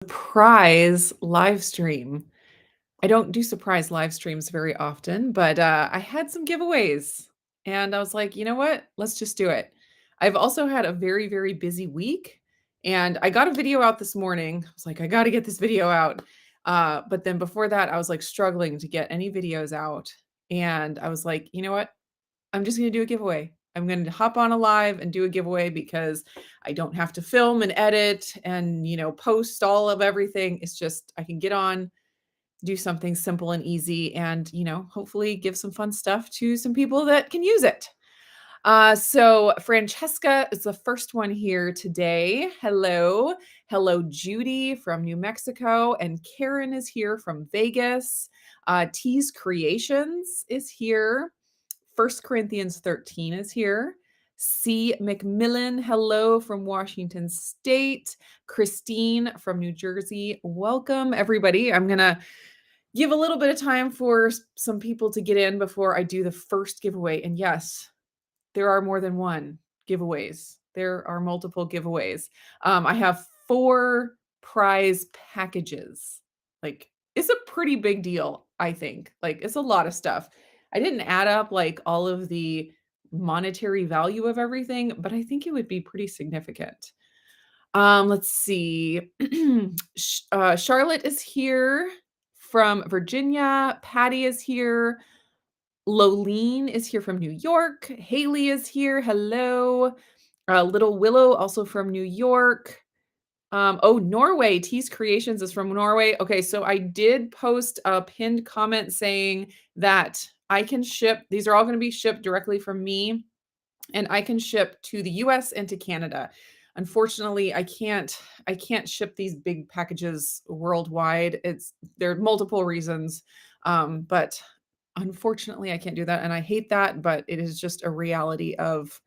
Surprise live stream. I don't do surprise live streams very often, but I had some giveaways and I was like, you know what? Let's just do it. I've also had a very, very busy week and I got a video out this morning. I was like, I got to get this video out. But then before that, I was like struggling to get any videos out. And I was like, you know what? I'm just going to do a giveaway. I'm going to hop on a live and do a giveaway because I don't have to film and edit and, post all of everything. It's just I can get on, do something simple and easy and, hopefully give some fun stuff to some people that can use it. So Francesca is the first one here today. Hello. Hello, Judy from New Mexico. And Karen is here from Vegas. T's Creations is here. 1 Corinthians 13 is here. C. McMillan, hello from Washington State. Christine from New Jersey, welcome everybody. I'm going to give a little bit of time for some people to get in before I do the first giveaway. And yes, there are more than one giveaways. There are multiple giveaways. I have 4 prize packages. Like, it's a pretty big deal, I think. Like, it's a lot of stuff. I didn't add up like all of the monetary value of everything, but I think it would be pretty significant. Let's see. Charlotte is here from Virginia. Patty is here. Lolene is here from New York. Haley is here. Hello. Little Willow, also from New York. Norway. T's Creations is from Norway. Okay, so I did post a pinned comment saying that I can ship. These are all going to be shipped directly from me, and I can ship to the US and to Canada. Unfortunately, I can't ship these big packages worldwide. There are multiple reasons. But unfortunately, I can't do that, and I hate that, but it is just a reality of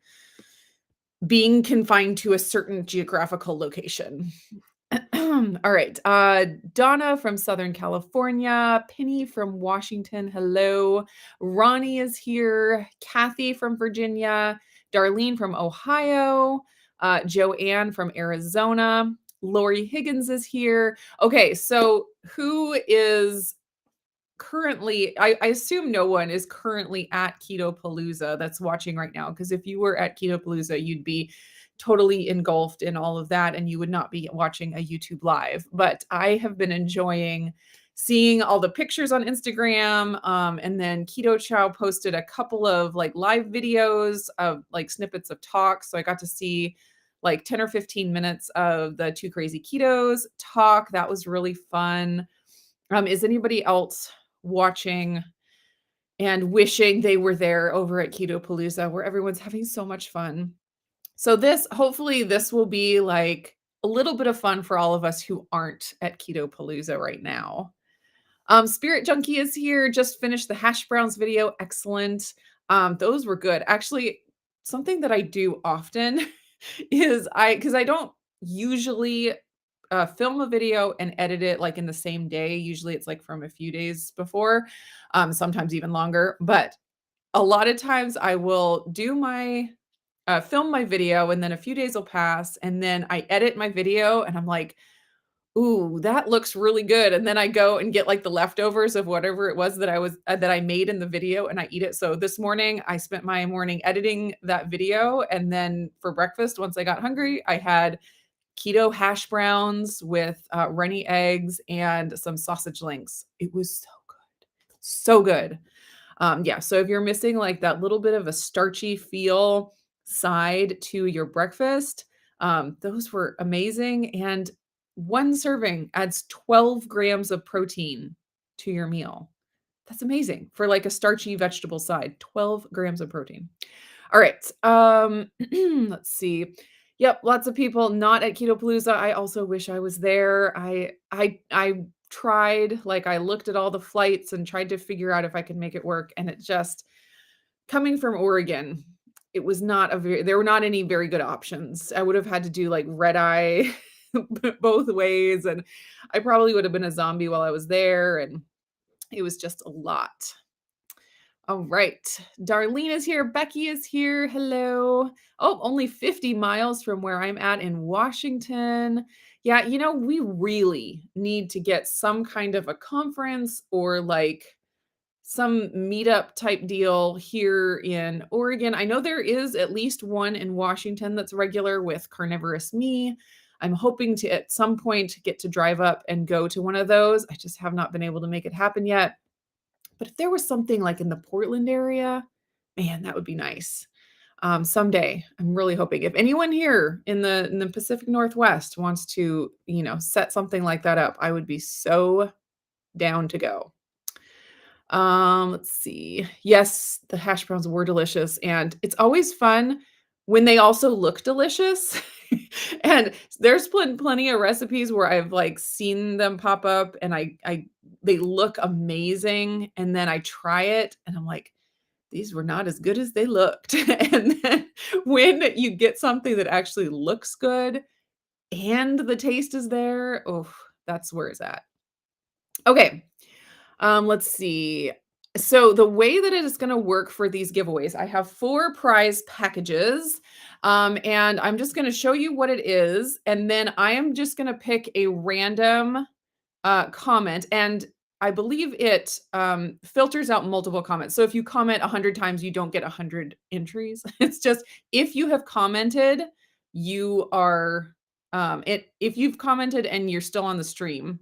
being confined to a certain geographical location. All right. Donna from Southern California, Penny from Washington. Hello. Ronnie is here. Kathy from Virginia. Darlene from Ohio. Joanne from Arizona. Lori Higgins is here. Okay, so who is currently, I assume no one is currently at Keto Palooza that's watching right now, because if you were at Keto Palooza, you'd be totally engulfed in all of that and you would not be watching a YouTube live. But I have been enjoying seeing all the pictures on Instagram. And then Keto Chow posted a couple of like live videos of like snippets of talks. So I got to see like 10 or 15 minutes of the Two Crazy Ketos talk. That was really fun. Is anybody else watching and wishing they were there over at Keto Palooza, where everyone's having so much fun? So hopefully this will be like a little bit of fun for all of us who aren't at Keto Palooza right now. Spirit Junkie is here, just finished the hash browns video. Excellent. Those were good. Actually, something that I do often is because I don't usually film a video and edit it like in the same day. Usually it's like from a few days before, sometimes even longer. But a lot of times I will do my film my video and then a few days will pass and then I edit my video and I'm like, ooh, that looks really good. And then I go and get like the leftovers of whatever it was that I made in the video and I eat it. So this morning I spent my morning editing that video. And then for breakfast, once I got hungry, I had keto hash browns with runny eggs and some sausage links. It was so good. So good. Yeah. So if you're missing like that little bit of a starchy feel side to your breakfast, those were amazing. And one serving adds 12 grams of protein to your meal. That's amazing for like a starchy vegetable side, 12 grams of protein. All right. Let's see. Yep, lots of people not at Keto Palooza. I also wish I was there. I tried, like I looked at all the flights and tried to figure out if I could make it work. And it just coming from Oregon, it was not there were not any very good options. I would have had to do like red eye both ways. And I probably would have been a zombie while I was there. And it was just a lot. All right. Darlene is here. Becky is here. Hello. Oh, only 50 miles from where I'm at in Washington. Yeah, we really need to get some kind of a conference or like some meetup type deal here in Oregon. I know there is at least one in Washington that's regular with Carnivorous Me. I'm hoping to at some point get to drive up and go to one of those. I just have not been able to make it happen yet. But if there was something like in the Portland area, man, that would be nice. Someday, I'm really hoping if anyone here in the Pacific Northwest wants to, set something like that up, I would be so down to go. Let's see. Yes, the hash browns were delicious, and it's always fun when they also look delicious. And there's plenty of recipes where I've, like, seen them pop up and I they look amazing, and then I try it and I'm like, "These were not as good as they looked." And then when you get something that actually looks good and the taste is there, oh, that's where it's at. Okay, let's see. So the way that it is going to work for these giveaways, I have 4 prize packages. And I'm just going to show you what it is. And then I am just going to pick a random comment. And I believe it filters out multiple comments. So if you comment 100 times, you don't get 100 entries. It's just if you have commented, you are, if you've commented and you're still on the stream,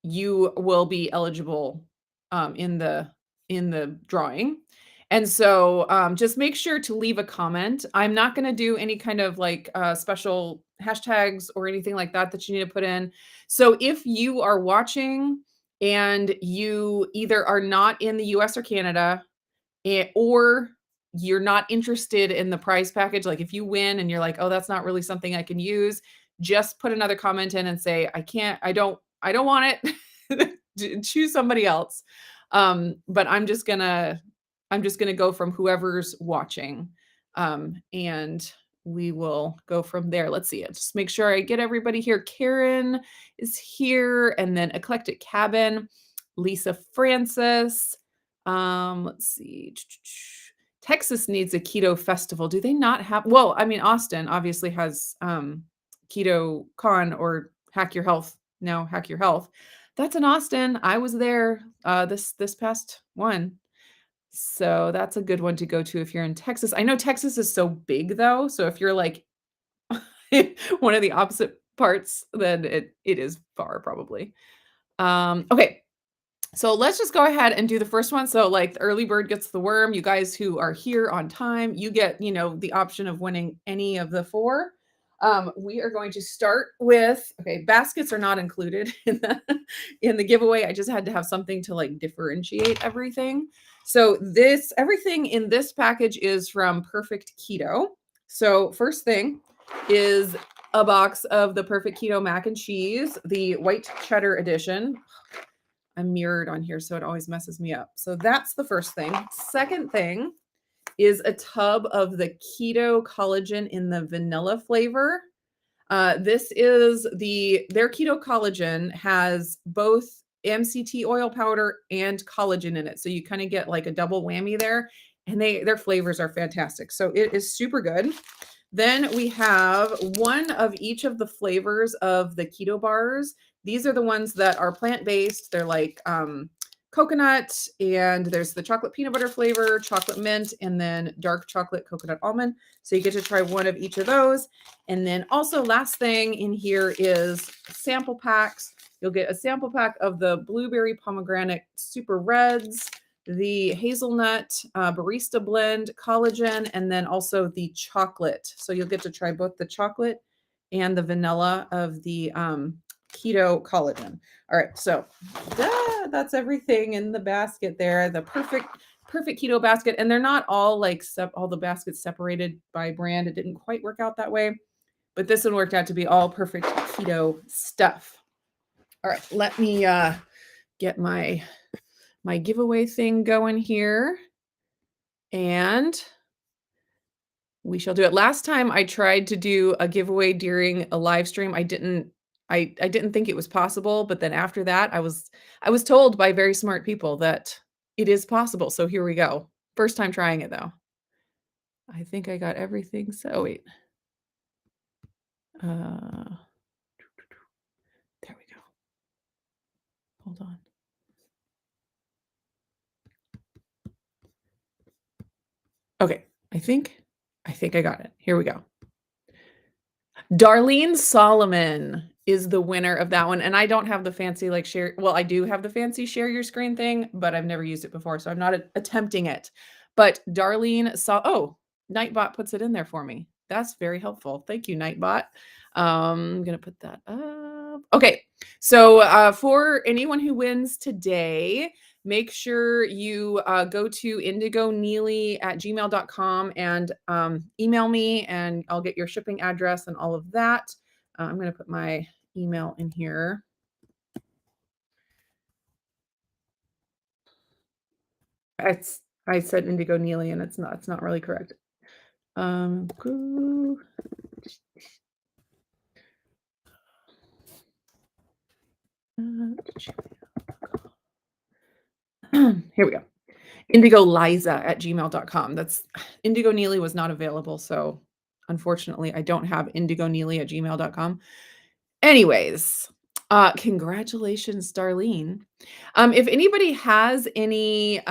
you will be eligible, in the drawing. And so, just make sure to leave a comment. I'm not gonna do any kind of, like, special hashtags or anything like that that you need to put in. So if you are watching and you either are not in the US or Canada, or you're not interested in the prize package, like if you win and you're like, "Oh, that's not really something I can use," just put another comment in and say, "I can't, I don't want it." Choose somebody else. But I'm just gonna go from whoever's watching. And we will go from there. Let's see. Just make sure I get everybody here. Karen is here, and then Eclectic Cabin, Lisa Francis. Let's see. Texas needs a keto festival. Do they not have? Well, I mean, Austin obviously has Keto Con or Hack Your Health. Now Hack Your Health. That's in Austin. I was there this past one. So that's a good one to go to if you're in Texas. I know Texas is so big though. So if you're like one of the opposite parts, then it is far probably. Okay. So let's just go ahead and do the first one. So like the early bird gets the worm. You guys who are here on time, you get, the option of winning any of the 4. We are going to start with, okay, baskets are not included in the giveaway. I just had to have something to like differentiate everything. So everything in this package is from Perfect Keto. So first thing is a box of the Perfect Keto mac and cheese, the white cheddar edition. I'm mirrored on here, so it always messes me up. So that's the first thing. Second thing is a tub of the keto collagen in the vanilla flavor. This is their keto collagen has both MCT oil powder and collagen in it. So you kind of get like a double whammy there, and their flavors are fantastic. So it is super good. Then we have one of each of the flavors of the keto bars. These are the ones that are plant-based. They're like coconut, and there's the chocolate peanut butter flavor, chocolate mint, and then dark chocolate coconut almond. So you get to try one of each of those. And then also last thing in here is sample packs. You'll get a sample pack of the blueberry pomegranate super reds, the hazelnut barista blend collagen, and then also the chocolate. So you'll get to try both the chocolate and the vanilla of the keto collagen. All right, so that's everything in the basket there. The perfect keto basket, and they're not all like all the baskets separated by brand. It didn't quite work out that way, but this one worked out to be all perfect keto stuff. All right, let me get my giveaway thing going here, and we shall do it. Last time I tried to do a giveaway during a live stream, I didn't think it was possible, but then after that, I was told by very smart people that it is possible. So here we go. First time trying it though. I think I got everything. So wait. hold on. Okay, I think I got it. Here we go. Darlene Solomon is the winner of that one, and I don't have the fancy, like, share well, I do have the fancy share your screen thing, but I've never used it before, so I'm not attempting it. But Nightbot puts it in there for me. That's very helpful. Thank you, Nightbot. I'm gonna put that up. Okay, so, for anyone who wins today, make sure you go to indigoneely@gmail.com and email me, and I'll get your shipping address and all of that. I'm going to put my email in here. I said Indigo Neely, and it's not really correct. Um, Here we go. IndigoLiza@gmail.com. That's Indigo Neely was not available, so unfortunately, I don't have indigoneely@gmail.com. Anyways, congratulations, Darlene. If anybody has any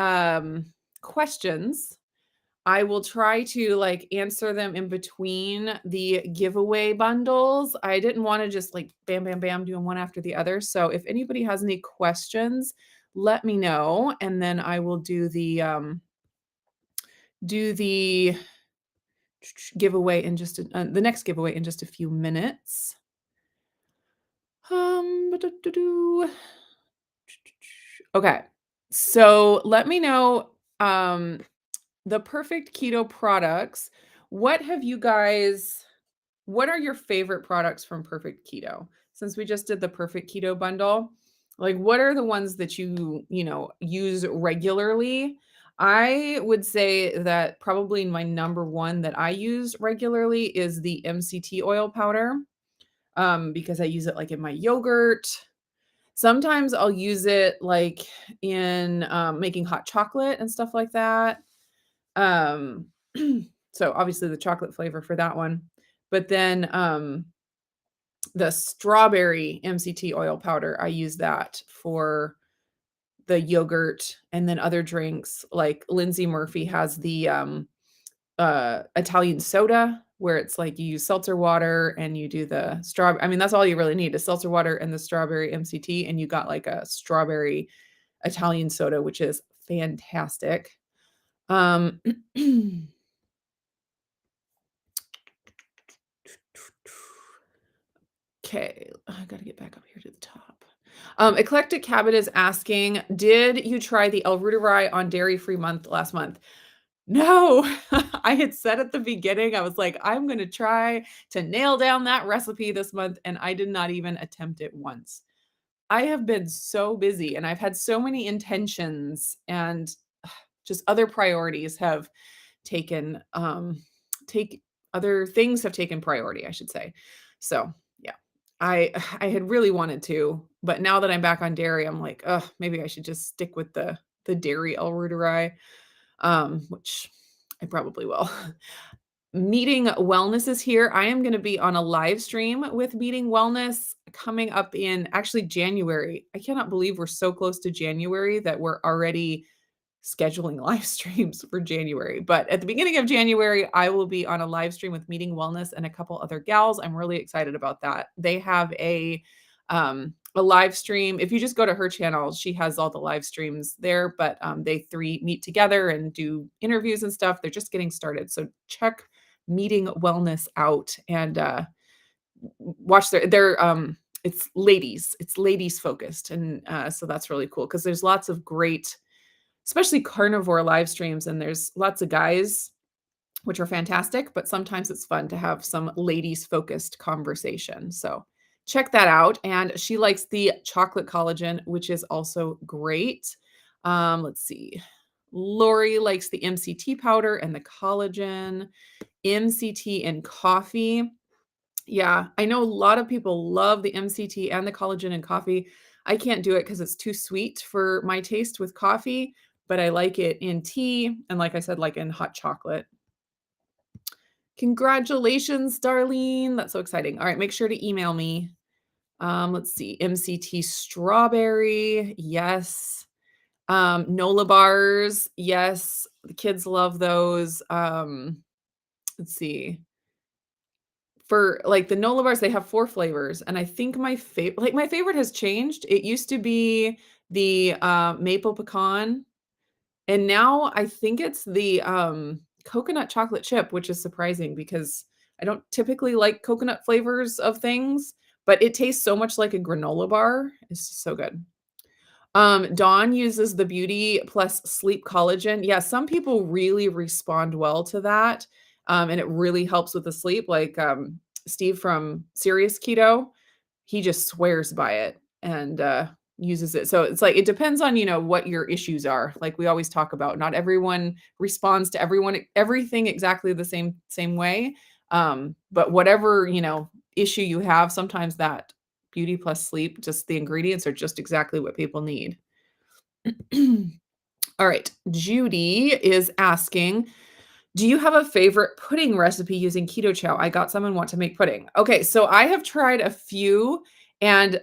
questions, I will try to like answer them in between the giveaway bundles. I didn't want to just like bam, bam, bam, doing one after the other. So if anybody has any questions, let me know, and then I will do the giveaway in just the next giveaway in just a few minutes. Ba-do-do-do. Okay. So let me know the perfect keto products. What have you guys what are your favorite products from Perfect Keto? Since we just did the Perfect Keto bundle, like what are the ones that you use regularly? I would say that probably my number one that I use regularly is the MCT oil powder, because I use it like in my yogurt. Sometimes I'll use it like in making hot chocolate and stuff like that. Um, so obviously the chocolate flavor for that one. But then the strawberry MCT oil powder, I use that for the yogurt and then other drinks. Like Lindsay Murphy has the Italian soda where it's like you use seltzer water and you do the straw. I mean, that's all you really need is seltzer water and the strawberry MCT, and you got like a strawberry Italian soda, which is fantastic. Um, okay, I gotta get back up here to the top. Eclectic Cabot is asking, did you try the El Ruderai on dairy-free month last month? No, I had said at the beginning, I was like, I'm going to try to nail down that recipe this month, and I did not even attempt it once. I have been so busy and I've had so many intentions, and just other priorities have taken take other things have taken priority, I should say. So, yeah. I had really wanted to, but now that I'm back on dairy, I'm like, oh, maybe I should just stick with the dairy El Ruderai, which I probably will. Meeting Wellness is here. I am going to be on a live stream with Meeting Wellness coming up in actually January. I cannot believe we're so close to January that we're already scheduling live streams for January. But at the beginning of January, I will be on a live stream with Meeting Wellness and a couple other gals. I'm really excited about that. They have a live stream. If you just go to her channel, she has all the live streams there, but they three meet together and do interviews and stuff. They're just getting started. So check Meeting Wellness out and watch their it's ladies focused, and so that's really cool because there's lots of great, especially carnivore live streams, and there's lots of guys, which are fantastic, but sometimes it's fun to have some ladies focused conversation. So check that out. And she likes the chocolate collagen, which is also great. Let's see. Lori likes the MCT powder and the collagen, MCT and coffee. Yeah, I know a lot of people love the MCT and the collagen in coffee. I can't do it because it's too sweet for my taste with coffee, but I like it in tea and, like I said, like in hot chocolate. Congratulations, Darlene. That's so exciting. All right, make sure to email me. Let's see, MCT strawberry, yes. Nola bars, yes. The kids love those. Let's see. For, like, the Nola bars, they have 4 flavors, and I think my favorite has changed. It used to be the, maple pecan, and now I think it's the, coconut chocolate chip, which is surprising because I don't typically like coconut flavors of things, but it tastes so much like a granola bar. It's just so good. Dawn uses the Beauty Plus Sleep Collagen. Yeah, some people really respond well to that, and it really helps with the sleep, like, Steve from Serious Keto, he just swears by it and, uses it. So it's like it depends on, what your issues are. Like we always talk about, not everyone responds to everything exactly the same way. But whatever, issue you have, sometimes that Beauty Plus Sleep, just the ingredients are just exactly what people need. All right. Judy is asking, do you have a favorite pudding recipe using keto chow? I got some and want to make pudding. Okay, so I have tried a few and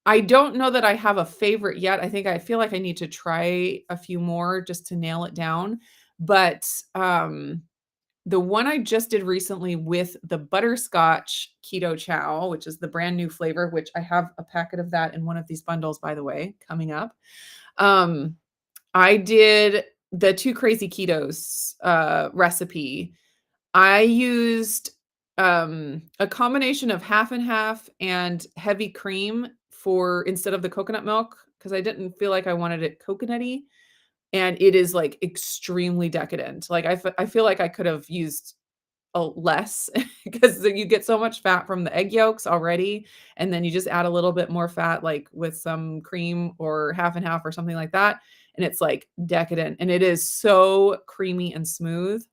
I don't know that I have a favorite yet. I feel like I need to try a few more just to nail it down. But the one I just did recently with the butterscotch keto chow, which is the brand new flavor, which I have a packet of that in one of these bundles, by the way, coming up. Um, I did the 2 Crazy Ketos, recipe. I used, a combination of half and half and heavy cream for instead of the coconut milk because I didn't feel like I wanted it coconutty, and it is, like, extremely decadent. Like, I feel like I could have used a less because you get so much fat from the egg yolks already, and then you just add a little bit more fat, like, with some cream or half and half or something like that, and it's, like, decadent, and it is so creamy and smooth.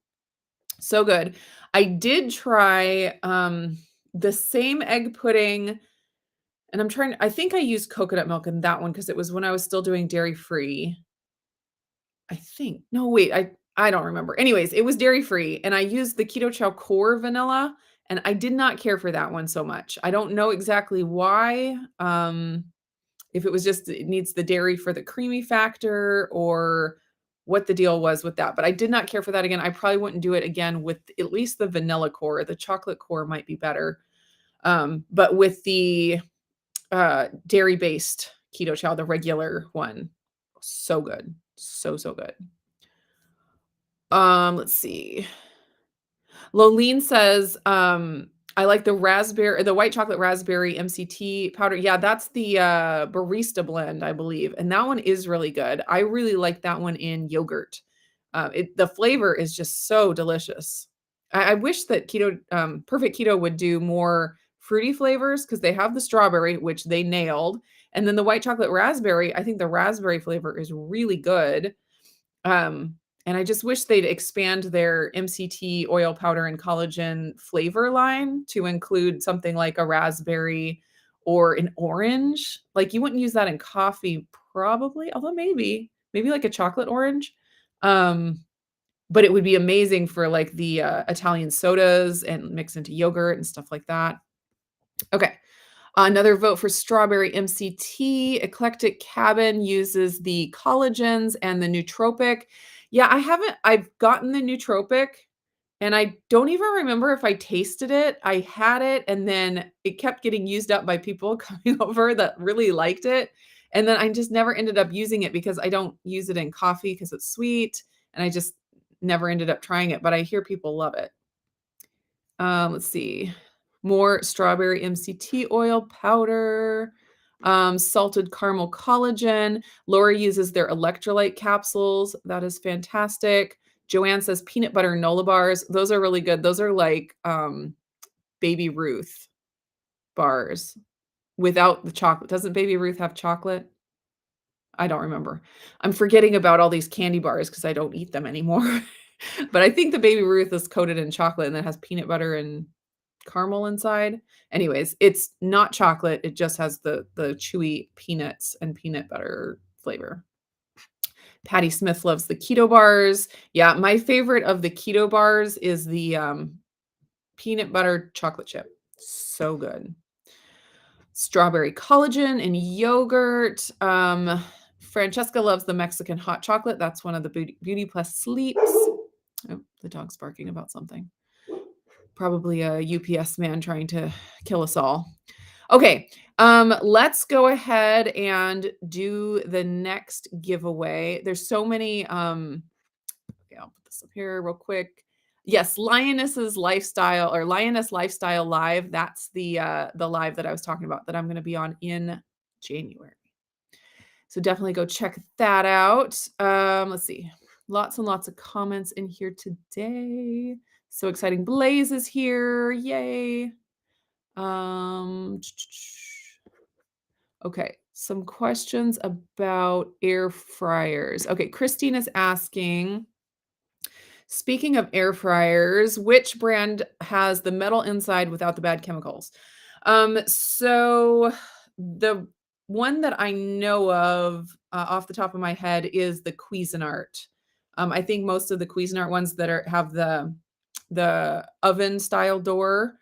So good. I did try, the same egg pudding, and I think I used coconut milk in that one because it was when I was still doing dairy free. I think. No, wait, I don't remember. Anyways, it was dairy free, and I used the Keto Chow Core vanilla, and I did not care for that one so much. I don't know exactly why, if it was just it needs the dairy for the creamy factor or what the deal was with that, but I did not care for that again. I probably wouldn't do it again with at least the vanilla core. The chocolate core might be better. But with the, dairy-based keto chow, the regular one, so good. So, so good. Let's see. Lolene says, I like the white chocolate raspberry MCT powder. Yeah, that's the, barista blend, I believe, and that one is really good. I really like that one in yogurt. The flavor is just so delicious. I wish that Perfect Keto would do more fruity flavors because they have the strawberry, which they nailed, and then the white chocolate raspberry, I think the raspberry flavor is really good. Um, and I just wish they'd expand their MCT oil powder and collagen flavor line to include something like a raspberry or an orange. Like, you wouldn't use that in coffee probably, although maybe like a chocolate orange. Um, but it would be amazing for, like, the, Italian sodas and mix into yogurt and stuff like that. Okay. Another vote for strawberry MCT. Eclectic Cabin uses the collagens and the nootropic. Yeah, I've gotten the nootropic and I don't even remember if I tasted it. I had it and then it kept getting used up by people coming over that really liked it. And then I just never ended up using it because I don't use it in coffee because it's sweet. And I just never ended up trying it, but I hear people love it. Let's see. More strawberry MCT oil powder, salted caramel collagen. Lori uses their electrolyte capsules. That is fantastic. Joanne says peanut butter Nola bars. Those are really good. Those are like Baby Ruth bars without the chocolate. Doesn't Baby Ruth have chocolate? I don't remember. I'm forgetting about all these candy bars because I don't eat them anymore. But I think the Baby Ruth is coated in chocolate and then has peanut butter and caramel inside. Anyways, it's not chocolate, it just has the chewy peanuts and peanut butter flavor. Patty Smith loves the keto bars. Yeah, my favorite of the keto bars is the, peanut butter chocolate chip. So good. strawberry collagen in yogurt. Francesca loves the Mexican hot chocolate. That's one of the Beauty Plus sleeps. Oh, the dog's barking about something. Probably a UPS man trying to kill us all. Okay, let's go ahead and do the next giveaway. There's so many, okay, I'll put this up here real quick. Yes, Lioness's Lifestyle or Lioness Lifestyle Live. That's the live that I was talking about that I'm going to be on in January. So definitely go check that out. Let's see. Lots and lots of comments in here today. So exciting. Blaze is here. Yay. Okay, some questions about air fryers. Okay, Christine is asking, speaking of air fryers, which brand has the metal inside without the bad chemicals? So the one that I know of off the top of my head is the Cuisinart. I think most of the Cuisinart ones that have the oven style door,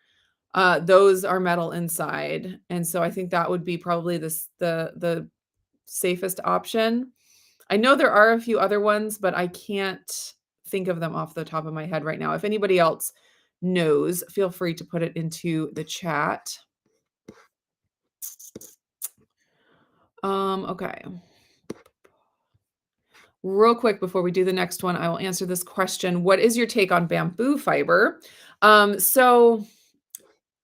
those are metal inside, and so I think that would be probably the safest option. I know there are a few other ones, but I can't think of them off the top of my head right now. If anybody else knows, feel free to put it into the chat. Okay. Real quick before we do the next one, I will answer this question. What is your take on bamboo fiber? So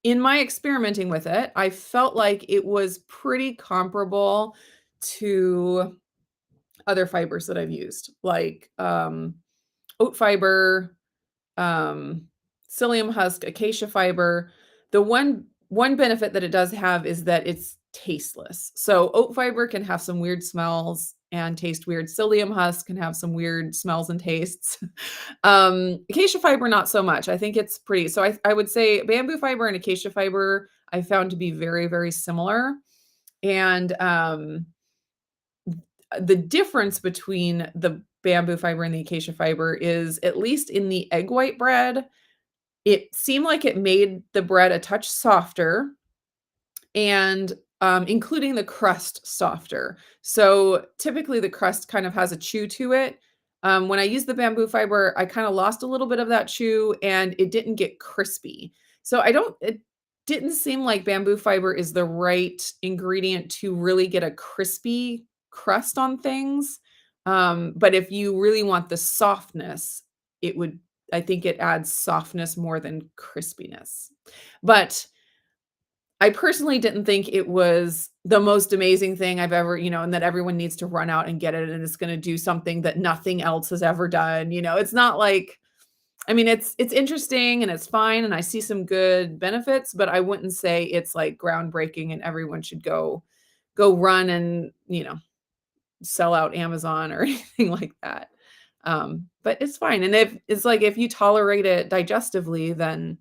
in my experimenting with it, I felt like it was pretty comparable to other fibers that I've used, like oat fiber, psyllium husk, acacia fiber. The one benefit that it does have is that it's tasteless. So oat fiber can have some weird smells and taste weird. Psyllium husk can have some weird smells and tastes. Acacia fiber, not so much. I think it's pretty. So I would say bamboo fiber and acacia fiber I found to be very, very similar. And the difference between the bamboo fiber and the acacia fiber is, at least in the egg white bread, it seemed like it made the bread a touch softer, and including the crust softer. So typically the crust kind of has a chew to it. When I used the bamboo fiber, I kind of lost a little bit of that chew and it didn't get crispy. So it didn't seem like bamboo fiber is the right ingredient to really get a crispy crust on things. But if you really want the softness, I think it adds softness more than crispiness. But I personally didn't think it was the most amazing thing I've ever, and that everyone needs to run out and get it and it's going to do something that nothing else has ever done. It's not like, I mean, it's interesting and it's fine and I see some good benefits, but I wouldn't say it's like groundbreaking and everyone should go run and, sell out Amazon or anything like that. But it's fine. And if you tolerate it digestively, then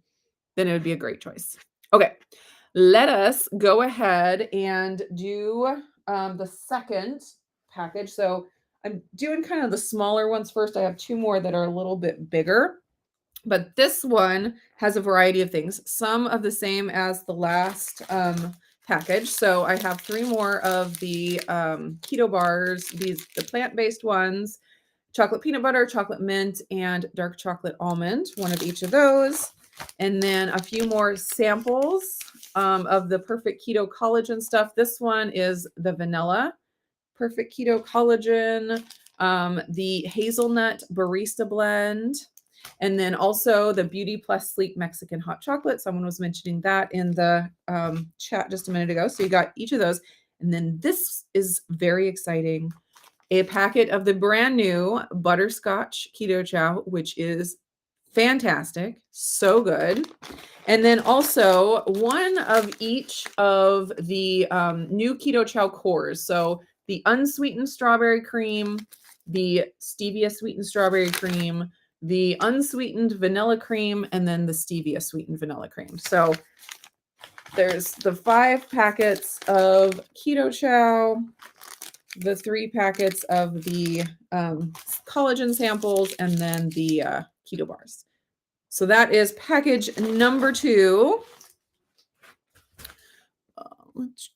it would be a great choice. Okay. Let us go ahead and do the second package. So I'm doing kind of the smaller ones first. I have two more that are a little bit bigger, but this one has a variety of things. Some of the same as the last package. So I have three more of the keto bars, the plant-based ones, chocolate peanut butter, chocolate mint, and dark chocolate almond, one of each of those. And then a few more samples of the Perfect Keto Collagen stuff. This one is the vanilla Perfect Keto Collagen, the hazelnut barista blend, and then also the Beauty Plus Sleep Mexican hot chocolate. Someone was mentioning that in the chat just a minute ago. So you got each of those. And then this is very exciting. A packet of the brand new butterscotch keto chow, which is fantastic. So good. And then also one of each of the new keto chow cores. So the unsweetened strawberry cream, the stevia sweetened strawberry cream, the unsweetened vanilla cream, and then the stevia sweetened vanilla cream. So there's the 5 packets of keto chow, the 3 packets of the collagen samples, and then the keto bars. So that is package number 2. let's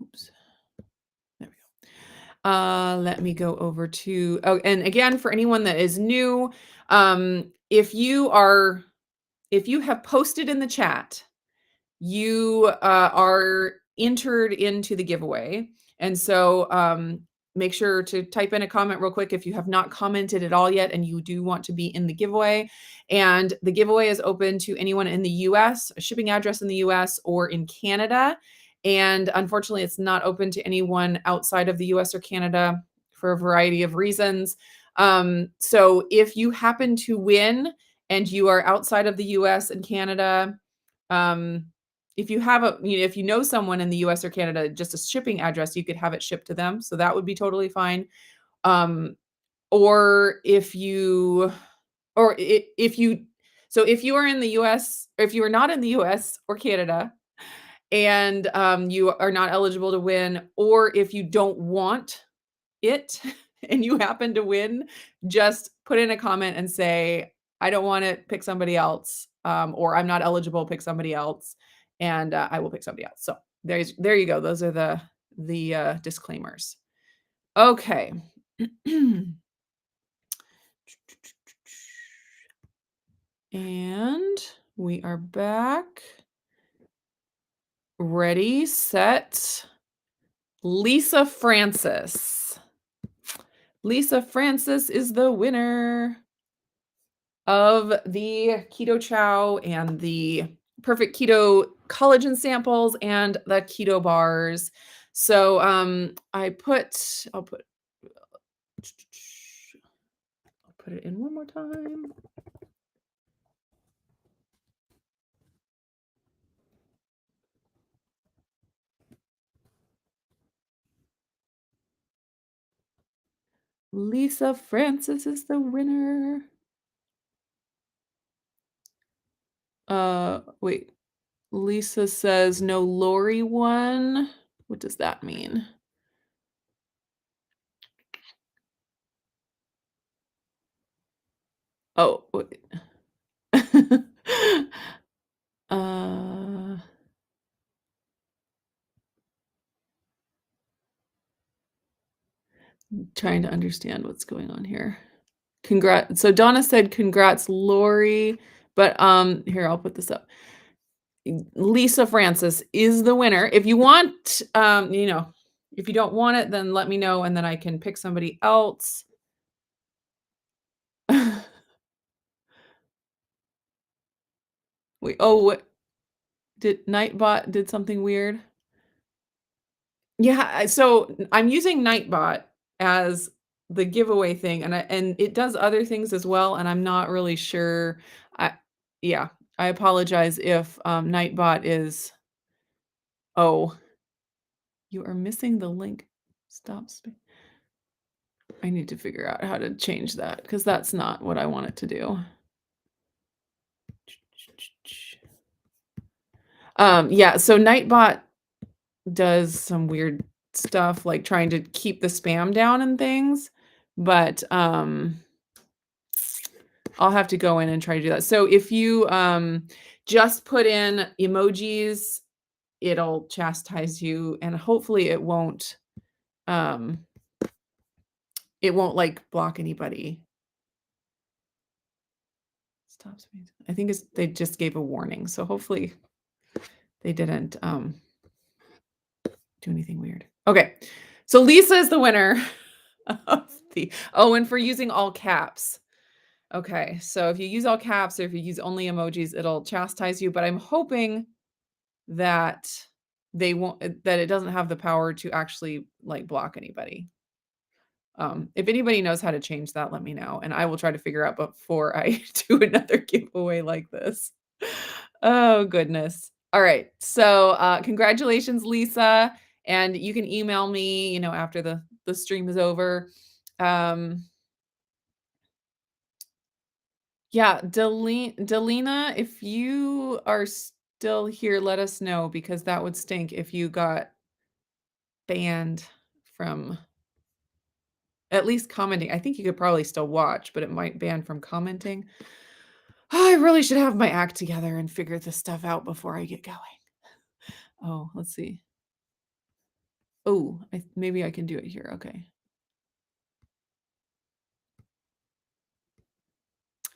oops. There we go. Let me go over to and again for anyone that is new, if you have posted in the chat, you are entered into the giveaway. And so make sure to type in a comment real quick if you have not commented at all yet and you do want to be in the giveaway. And the giveaway is open to anyone in the US, a shipping address in the US or in Canada. And unfortunately, it's not open to anyone outside of the US or Canada for a variety of reasons. So if you happen to win and you are outside of the US and Canada, um, if you have if you know someone in the US or Canada, just a shipping address, you could have it shipped to them. So that would be totally fine. Um, or if you, or if you, so if you are in the US, or if you are not in the US or Canada and you are not eligible to win, or if you don't want it and you happen to win, just put in a comment and say, I don't want it, pick somebody else, or I'm not eligible, pick somebody else, and I will pick somebody else. So there you go. Those are the disclaimers. Okay. And we are back. Ready, set. Lisa Francis. Lisa Francis is the winner of the Keto Chow and the Perfect Keto collagen samples and the keto bars. So I'll put it in one more time. Lisa Francis is the winner. Wait. Lisa says no Lori won. What does that mean? Oh, wait. uh trying to understand what's going on here. Congrats. So Donna said congrats, Lori. But here, I'll put this up. Lisa Francis is the winner. If you want, if you don't want it, then let me know and then I can pick somebody else. What did Nightbot did something weird? Yeah, so I'm using Nightbot as the giveaway thing, and it does other things as well, and I'm not really sure. I yeah, I apologize if Nightbot is. Oh, you are missing the link. Stop. I need to figure out how to change that because that's not what I want it to do. Yeah, so Nightbot does some weird stuff like trying to keep the spam down and things, but I'll have to go in and try to do that. So if you just put in emojis, it'll chastise you and hopefully it won't like block anybody. Stop. I think they just gave a warning. So hopefully they didn't do anything weird. Okay. So Lisa is the winner of and for using all caps. Okay. So if you use all caps or if you use only emojis, it'll chastise you, but I'm hoping that that it doesn't have the power to actually like block anybody. If anybody knows how to change that, let me know and I will try to figure out before I do another giveaway like this. Oh goodness. All right. So congratulations, Lisa. And you can email me, after the stream is over. Yeah, Delina, if you are still here, let us know because that would stink if you got banned from at least commenting. I think you could probably still watch, but it might ban from commenting. I really should have my act together and figure this stuff out before I get going. Oh, let's see. Oh, maybe I can do it here. Okay.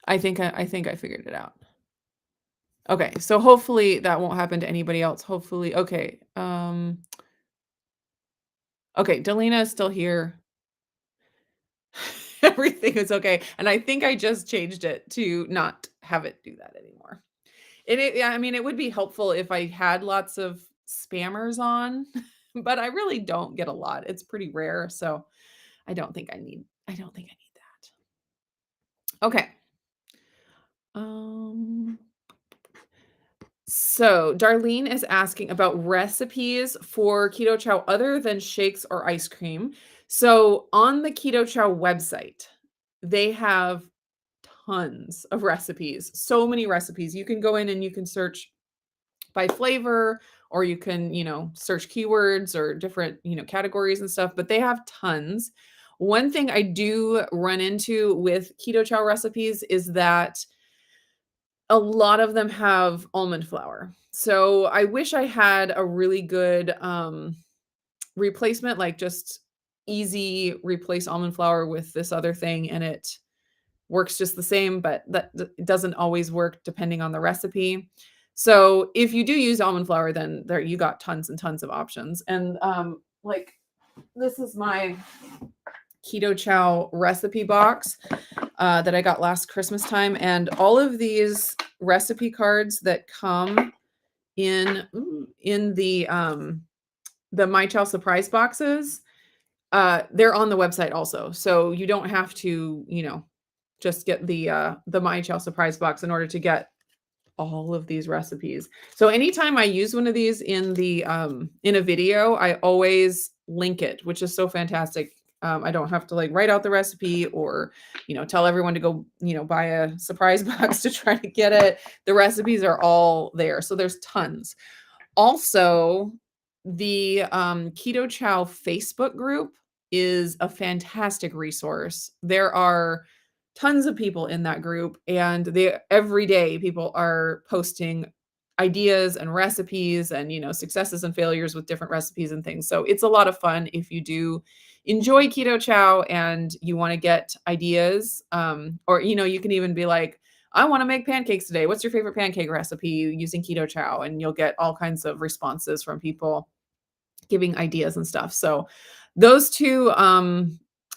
I think I figured it out. Okay, so hopefully that won't happen to anybody else. Hopefully, okay. Okay, Delina is still here. Everything is okay. And I think I just changed it to not have it do that anymore. Yeah, I mean, it would be helpful if I had lots of spammers on, but I really don't get a lot. It's pretty rare, so I don't think I need that. Okay. Um So, Darlene is asking about recipes for keto chow other than shakes or ice cream. So, on the Keto Chow website, they have tons of recipes, so many recipes. You can go in and you can search by flavor, or you can, search keywords or different, categories and stuff, but they have tons. One thing I do run into with keto chow recipes is that a lot of them have almond flour. So I wish I had a really good replacement, like just easy replace almond flour with this other thing and it works just the same, but it doesn't always work depending on the recipe. So if you do use almond flour, then there you got tons and tons of options. And like this is my keto chow recipe box that I got last Christmas time, and all of these recipe cards that come in the My Chow surprise boxes, they're on the website also. So you don't have to, just get the My Chow surprise box in order to get all of these recipes. So anytime I use one of these in a video, I always link it, which is so fantastic. I don't have to like write out the recipe or, tell everyone to go, buy a surprise box to try to get it. The recipes are all there. So there's tons. Also, the Keto Chow Facebook group is a fantastic resource. There are tons of people in that group, and every day people are posting ideas and recipes and successes and failures with different recipes and things. So it's a lot of fun if you do enjoy keto chow and you want to get ideas, or you can even be like, I want to make pancakes today. What's your favorite pancake recipe using keto chow? And you'll get all kinds of responses from people giving ideas and stuff. So those two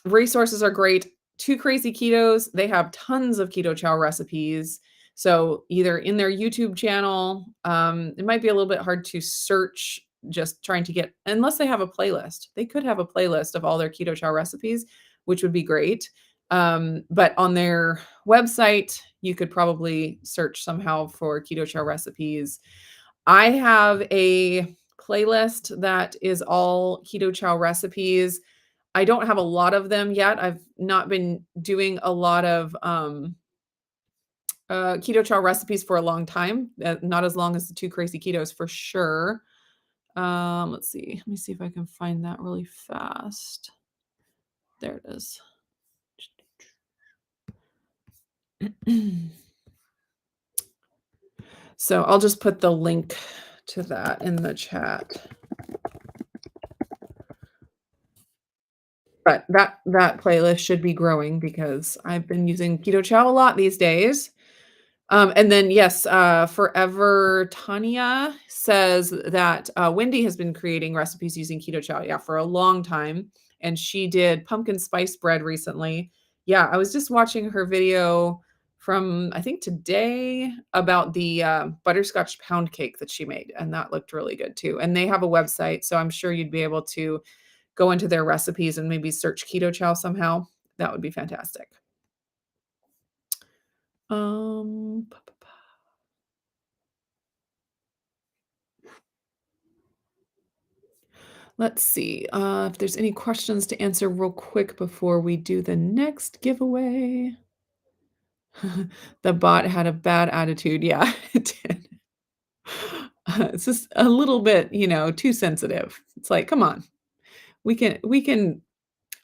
resources are great. Two Crazy Ketos, they have tons of keto chow recipes. So either in their YouTube channel, it might be a little bit hard to search just trying to get, unless they have a playlist. They could have a playlist of all their keto chow recipes, which would be great. But on their website, you could probably search somehow for keto chow recipes. I have a playlist that is all keto chow recipes. I don't have a lot of them yet. I've not been doing a lot of keto chow recipes for a long time. Not as long as the two crazy ketos for sure. Let's see. Let me see if I can find that really fast. There it is. So I'll just put the link to that in the chat. But that playlist should be growing because I've been using keto chow a lot these days. And then yes, Forever Tanya says that Wendy has been creating recipes using keto chow, yeah, for a long time, and she did pumpkin spice bread recently. Yeah, I was just watching her video from I think today about the butterscotch pound cake that she made, and that looked really good too. And they have a website, so I'm sure you'd be able to go into their recipes and maybe search keto chow somehow. That would be fantastic. Um, let's see if there's any questions to answer real quick before we do the next giveaway. The bot had a bad attitude. Yeah, it did. It's just a little bit, too sensitive. It's like, come on. We can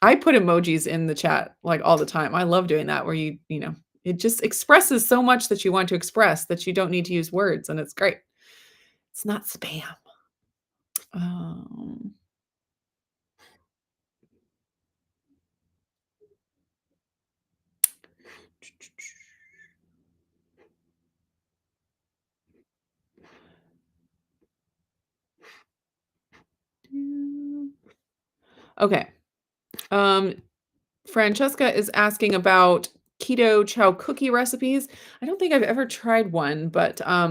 I put emojis in the chat like all the time. I love doing that where it just expresses so much that you want to express that you don't need to use words, and it's great. It's not spam. Um, okay. Um, Francesca is asking about keto chow cookie recipes. I don't think I've ever tried one, but I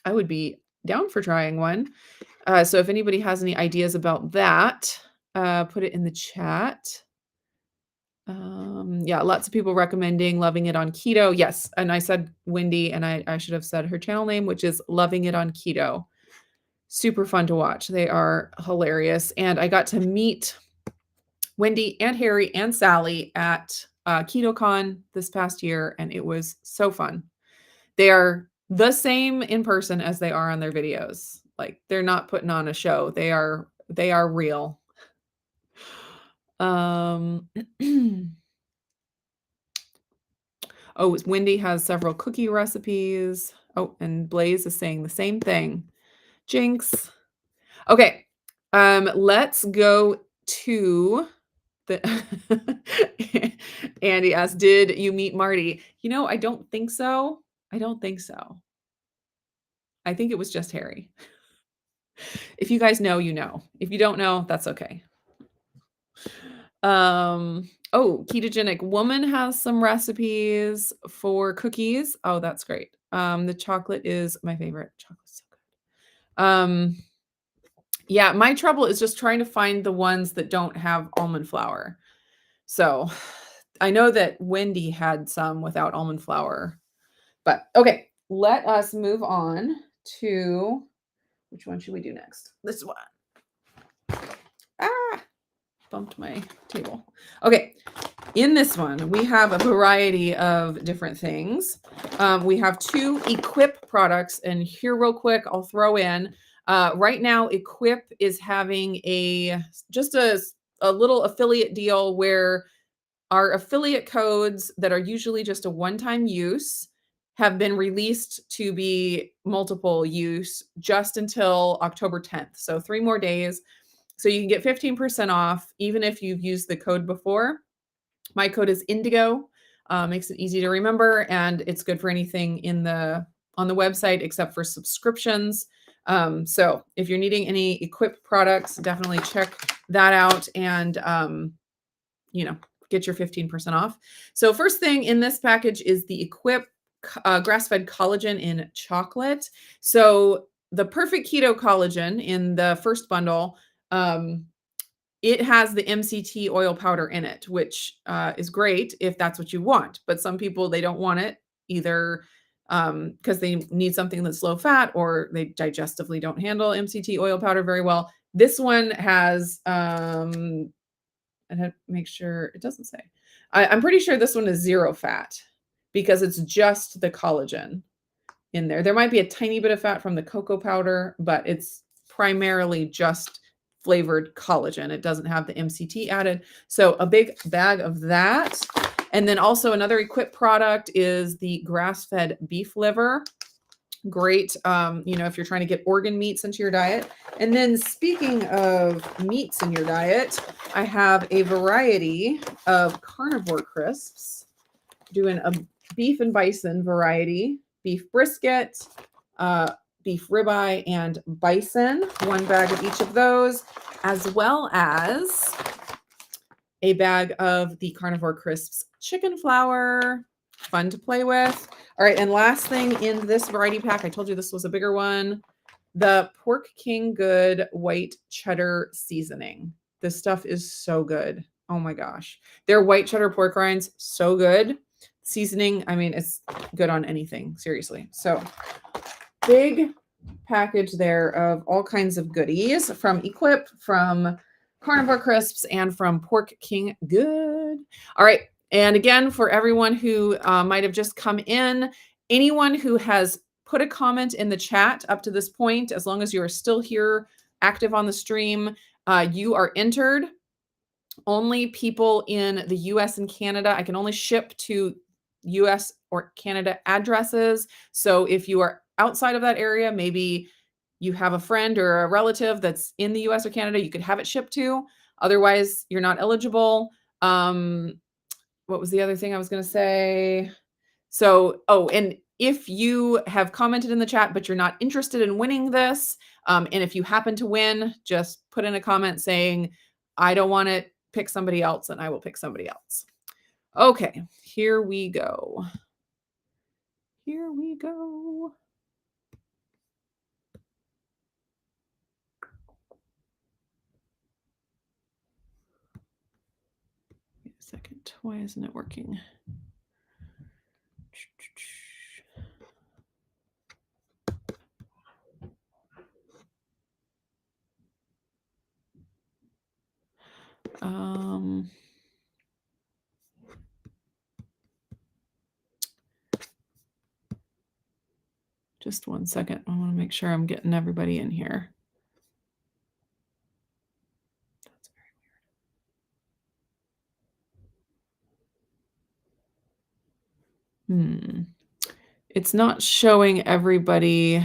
would be down for trying one. So if anybody has any ideas about that, put it in the chat. Yeah, lots of people recommending loving it on keto. Yes, and I said Wendy, and I should have said her channel name, which is Loving It on Keto. Super fun to watch. They are hilarious, and I got to meet Wendy and Harry and Sally at KetoCon this past year, and it was so fun. They are the same in person as they are on their videos. Like they're not putting on a show. They are real. Um oh, Wendy has several cookie recipes. Oh, and Blaze is saying the same thing. Jinx. Okay. Let's go to the Andy asked, "Did you meet Marty?" I don't think so. I don't think so. I think it was just Harry. If you guys know, you know. If you don't know, that's okay. Oh, ketogenic woman has some recipes for cookies. Oh, that's great. The chocolate is my favorite. Chocolate's so good. Yeah, my trouble is just trying to find the ones that don't have almond flour. So I know that Wendy had some without almond flour, but okay, let us move on to which one should we do next? This one. Ah, bumped my table. Okay, in this one, we have a variety of different things. We have two Equip products, and here, real quick, I'll throw in. Right now, Equip is having just a little affiliate deal where our affiliate codes that are usually just a one-time use have been released to be multiple use just until October 10th. So 3 more days. So you can get 15% off even if you've used the code before. My code is Indigo. Makes it easy to remember, and it's good for anything on the website except for subscriptions. So if you're needing any Equip products, definitely check that out and get your 15% off. So first thing in this package is the Equip grass-fed collagen in chocolate. So the perfect keto collagen in the first bundle, it has the MCT oil powder in it, which is great if that's what you want. But some people, they don't want it either because they need something that's low fat or they digestively don't handle MCT oil powder very well. This one has and have make sure it doesn't say. I'm pretty sure this one is 0 fat because it's just the collagen in there. There might be a tiny bit of fat from the cocoa powder, but it's primarily just flavored collagen. It doesn't have the MCT added. So a big bag of that. And then also another Equip product is the grass-fed beef liver. Great, if you're trying to get organ meats into your diet. And then speaking of meats in your diet, I have a variety of carnivore crisps, doing a beef and bison variety, beef brisket, beef ribeye, and bison, 1 bag of each of those, as well as a bag of the carnivore crisps chicken flour, fun to play with. All right, and last thing in this variety pack, I told you this was a bigger one, the Pork King Good white cheddar seasoning. This stuff is so good. Oh my gosh. Their white cheddar pork rinds, so good. Seasoning, I mean, it's good on anything, seriously. So big package there of all kinds of goodies from Equip, from Carnivore Crisps, and from Pork King Good. All right. And again, for everyone who might have just come in, anyone who has put a comment in the chat up to this point, as long as you are still here active on the stream, you are entered. Only people in the US and Canada. I can only ship to US or Canada addresses. So if you are outside of that area, maybe you have a friend or a relative that's in the US or Canada, you could have it shipped to. Otherwise, you're not eligible. What was the other thing I was going to say? So, oh, and if you have commented in the chat, but you're not interested in winning this, and if you happen to win, just put in a comment saying, I don't want it, pick somebody else, and I will pick somebody else. Okay, here we go. Here we go. Wait a second. Why isn't it working? Just one second. I want to make sure I'm getting everybody in here. That's very weird. It's not showing everybody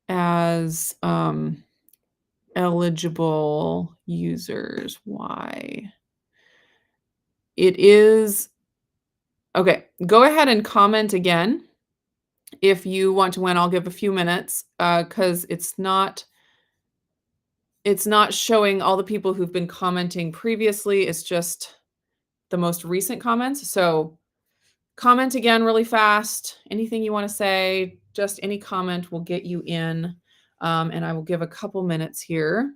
as eligible users. Why? It is okay. Go ahead and comment again if you want to win. I'll give a few minutes because it's not showing all the people who've been commenting previously. It's just the most recent comments. So comment again really fast. Anything you want to say, just any comment will get you in. And I will give a couple minutes here.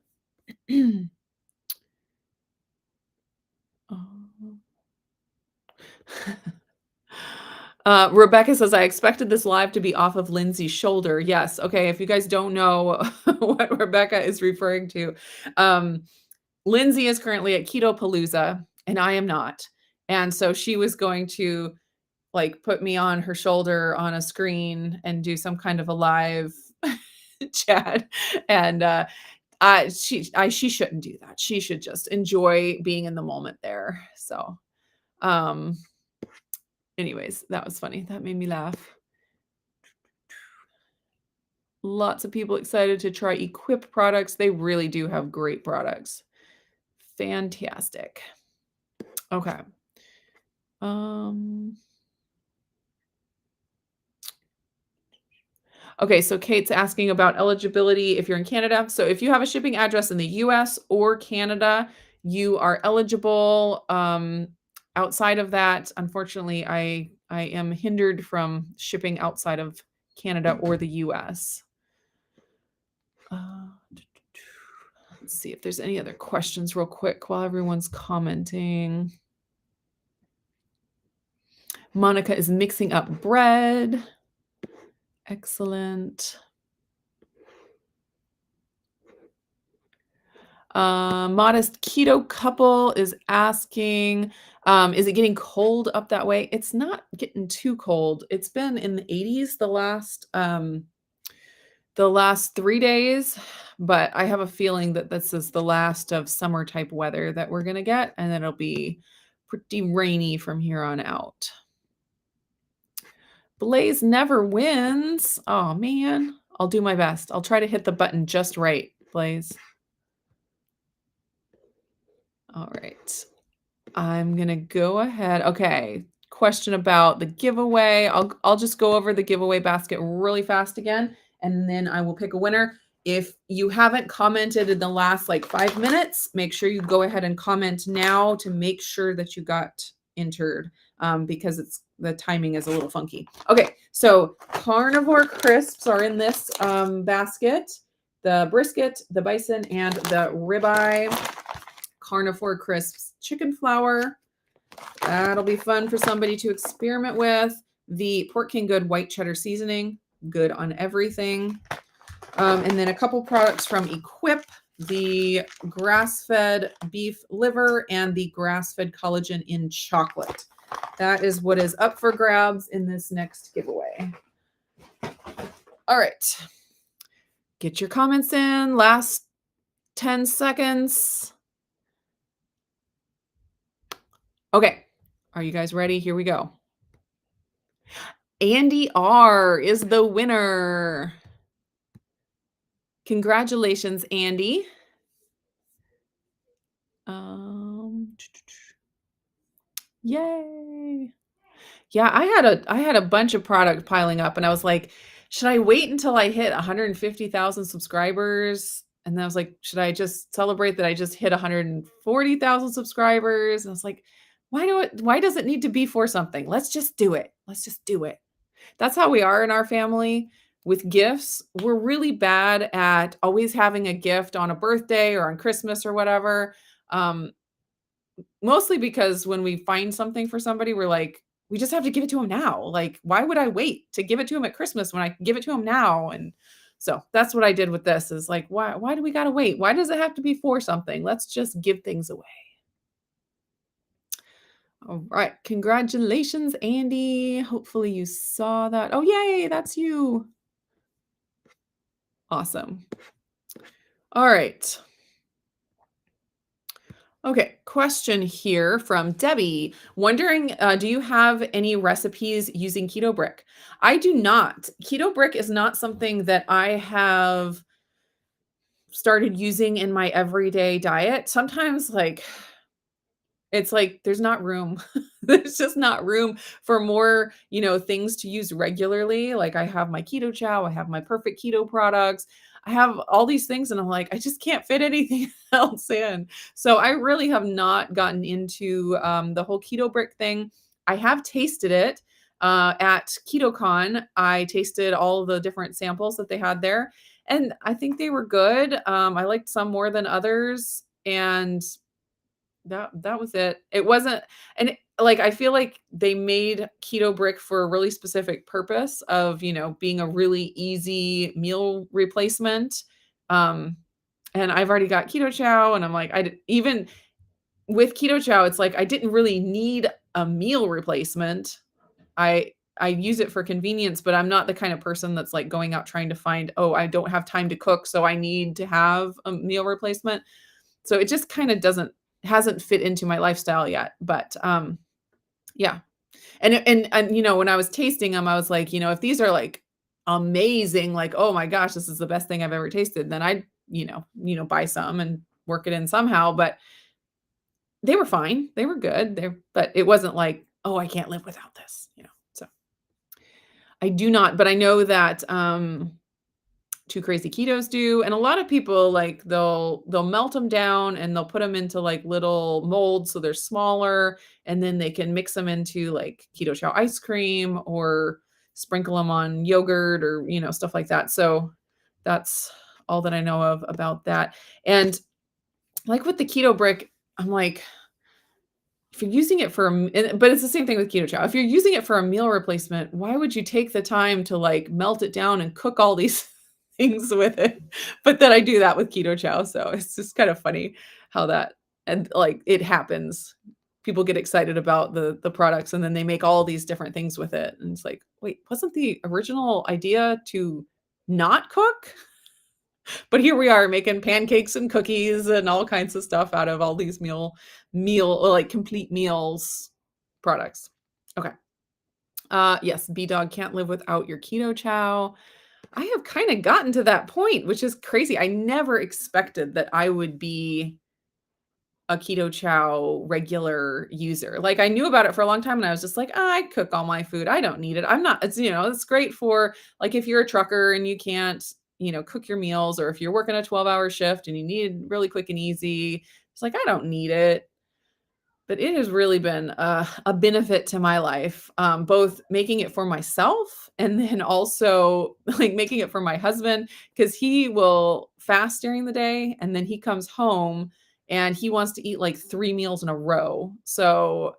Rebecca says, I expected this live to be off of Lindsay's shoulder. Yes. Okay. If you guys don't know what Rebecca is referring to, Lindsay is currently at Keto Palooza and I am not. And so she was going to like put me on her shoulder on a screen and do some kind of a live chat. And she shouldn't do that. She should just enjoy being in the moment there. So anyways, that was funny. That made me laugh. Lots of people excited to try Equip products. They really do have great products. Fantastic. Okay. Okay, so Kate's asking about eligibility if you're in Canada. So if you have a shipping address in the US or Canada, you are eligible. Outside of that, unfortunately, I am hindered from shipping outside of Canada or the US. Let's see if there's any other questions real quick while everyone's commenting. Monica is mixing up bread. Excellent. Modest Keto Couple is asking, is it getting cold up that way? It's not getting too cold. It's been in the 80s the last 3 days, but I have a feeling that this is the last of summer type weather that we're going to get, and then it'll be pretty rainy from here on out. Blaze never wins. Oh, man. I'll do my best. I'll try to hit the button just right, Blaze. All right. I'm going to go ahead. Okay. Question about the giveaway. I'll just go over the giveaway basket really fast again, and then I will pick a winner. If you haven't commented in the last like 5 minutes, make sure you go ahead and comment now to make sure that you got entered because the timing is a little funky. Okay. So carnivore crisps are in this basket. The brisket, the bison, and the ribeye. Carnivore crisps chicken flour. That'll be fun for somebody to experiment with. The Pork King Good white cheddar seasoning, good on everything. And then a couple products from Equip, the grass-fed beef liver and the grass-fed collagen in chocolate. That is what is up for grabs in this next giveaway. All right. Get your comments in. Last 10 seconds. Okay. Are you guys ready? Here we go. Andy R is the winner. Congratulations, Andy. Um, Yay. Yeah, I had a bunch of product piling up and I was like, should I wait until I hit 150,000 subscribers? And then I was like, should I just celebrate that I just hit 140,000 subscribers? And I was like, why does it need to be for something? Let's just do it. Let's just do it. That's how we are in our family with gifts. We're really bad at always having a gift on a birthday or on Christmas or whatever. Um, Mostly because when we find something for somebody, we're like, we just have to give it to them now. Like, why would I wait to give it to him at Christmas when I can give it to him now? And so that's what I did with this is like, why do we gotta wait? Why does it have to be for something? Let's just give things away. All right. Congratulations, Andy. Hopefully you saw that. Oh, yay, that's you. Awesome. All right. Okay, question here from Debbie. Wondering, do you have any recipes using Keto Brick? I do not. Keto Brick is not something that I have started using in my everyday diet. Sometimes, like, it's like there's not room. There's just not room for more, things to use regularly. Like I have my keto chow, I have my perfect keto products. I have all these things and I'm like, I just can't fit anything else in. So I really have not gotten into the whole keto brick thing. I have tasted it at KetoCon. I tasted all the different samples that they had there, and I think they were good. I liked some more than others, and that was it. It wasn't and it like, I feel like they made Keto Brick for a really specific purpose of, being a really easy meal replacement. Um, and I've already got Keto Chow, and I'm like, even with Keto Chow, it's like I didn't really need a meal replacement. I use it for convenience, but I'm not the kind of person that's, like, going out trying to find, "Oh, I don't have time to cook, so I need to have a meal replacement." So it just kinda doesn't hasn't fit into my lifestyle yet, but, yeah. And when I was tasting them, I was like, if these are, like, amazing, like, "Oh my gosh, this is the best thing I've ever tasted," then I'd, buy some and work it in somehow, but they were fine. They were good. But it wasn't like, "Oh, I can't live without this." So, I do not, but I know that, 2 Crazy Ketos do, and a lot of people, like, they'll melt them down and they'll put them into, like, little molds so they're smaller, and then they can mix them into, like, Keto Chow ice cream or sprinkle them on yogurt or, stuff like that. So, that's all that I know of about that. And, like, with the Keto Brick, I'm like, if you're using it for but it's the same thing with Keto Chow. If you're using it for a meal replacement, why would you take the time to, like, melt it down and cook all these things with it? But then I do that with Keto Chow, so it's just kind of funny how that and, like, it happens. People get excited about the products, and then they make all these different things with it, and it's like, "Wait, wasn't the original idea to not cook?" But here we are making pancakes and cookies and all kinds of stuff out of all these like, complete meals products. Okay. Yes, B-Dog can't live without your keto chow. I have kinda gotten to that point, which is crazy. I never expected that I would be a keto chow regular user. Like, I knew about it for a long time and I was just like, I cook all my food. I don't need it. I'm not, it's great for like if you're a trucker and you can't, cook your meals, or if you're working a 12-hour shift and you need it really quick and easy. It's like, I don't need it. But it has really been a benefit to my life, both making it for myself and then also like making it for my husband, because he will fast during the day and then he comes home and he wants to eat like 3 meals in a row. So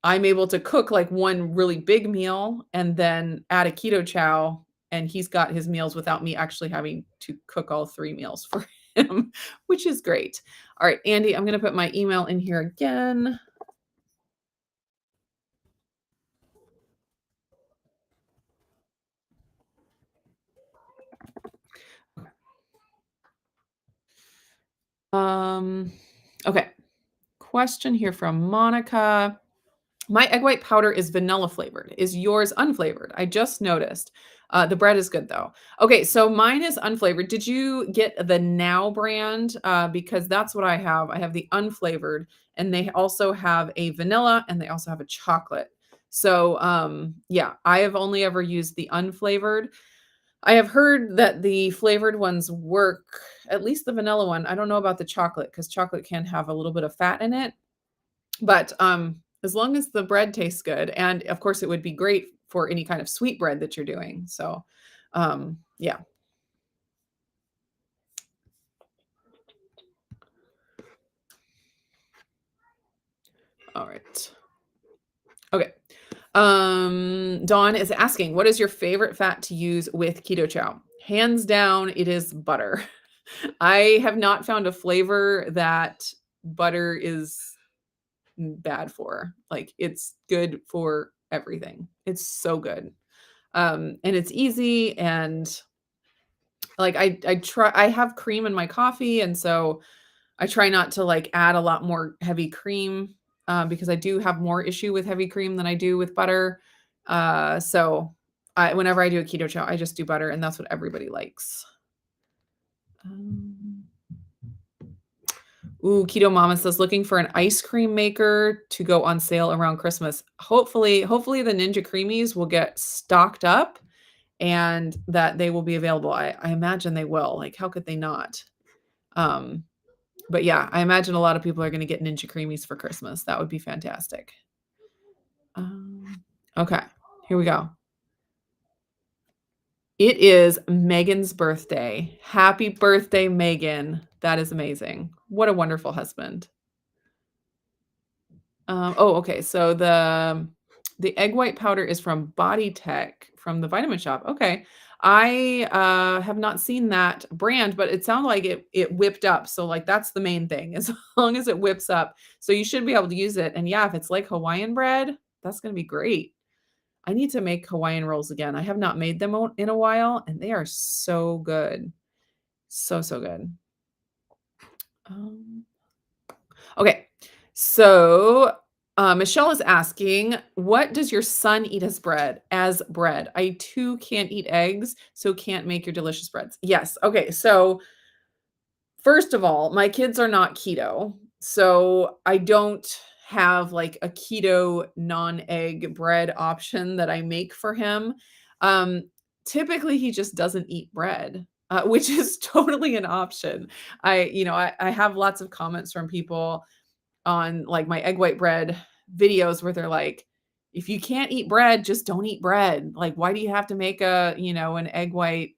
I'm able to cook like one really big meal and then add a keto chow, and he's got his meals without me actually having to cook all 3 meals for him, which is great. All right, Andy, I'm going to put my email in here again. Um, okay. Question here from Monica. My egg white powder is vanilla flavored. Is yours unflavored? I just noticed. The bread is good though. Okay, so mine is unflavored. Did you get the Now brand? Because that's what I have. I have the unflavored, and they also have a vanilla and they also have a chocolate. So yeah, I have only ever used the unflavored. I have heard that the flavored ones work, at least the vanilla one. I don't know about the chocolate because chocolate can have a little bit of fat in it. But, as long as the bread tastes good, and of course, it would be great for any kind of sweet bread that you're doing. So, yeah. All right. Okay. Dawn is asking, "What is your favorite fat to use with keto chow?" Hands down, it is butter. I have not found a flavor that butter is bad for. Like, it's good for everything. It's so good. And it's easy and like I have cream in my coffee, and so I try not to like add a lot more heavy cream because I do have more issue with heavy cream than I do with butter. So whenever I do a keto chow, I just do butter, and that's what everybody likes. Um, Ooh, Keto Mama says looking for an ice cream maker to go on sale around Christmas. Hopefully the Ninja Creamies will get stocked up and that they will be available. I imagine they will. Like, how could they not? Um, but yeah, I imagine a lot of people are going to get Ninja Creamies for Christmas. That would be fantastic. Okay, here we go. It is Megan's birthday. Happy birthday, Megan. That is amazing. What a wonderful husband. Oh, okay. So the egg white powder is from Body Tech from the Vitamin Shop. Okay. I have not seen that brand, but it sounded like it whipped up. So like that's the main thing. As long as it whips up. So you should be able to use it. And yeah, if it's like Hawaiian bread, that's going to be great. I need to make Hawaiian rolls again. I have not made them in a while and they are so good. So good. Um, Okay. So, Michelle is asking, what does your son eat as bread? As bread. I too can't eat eggs, so can't make your delicious breads. Yes. Okay. So, first of all, my kids are not keto. So, I don't have like a keto non-egg bread option that I make for him. Um, Typically he just doesn't eat bread. Which is totally an option. I have lots of comments from people on like my egg white bread videos where they're like, if you can't eat bread, just don't eat bread. Like, why do you have to make an egg white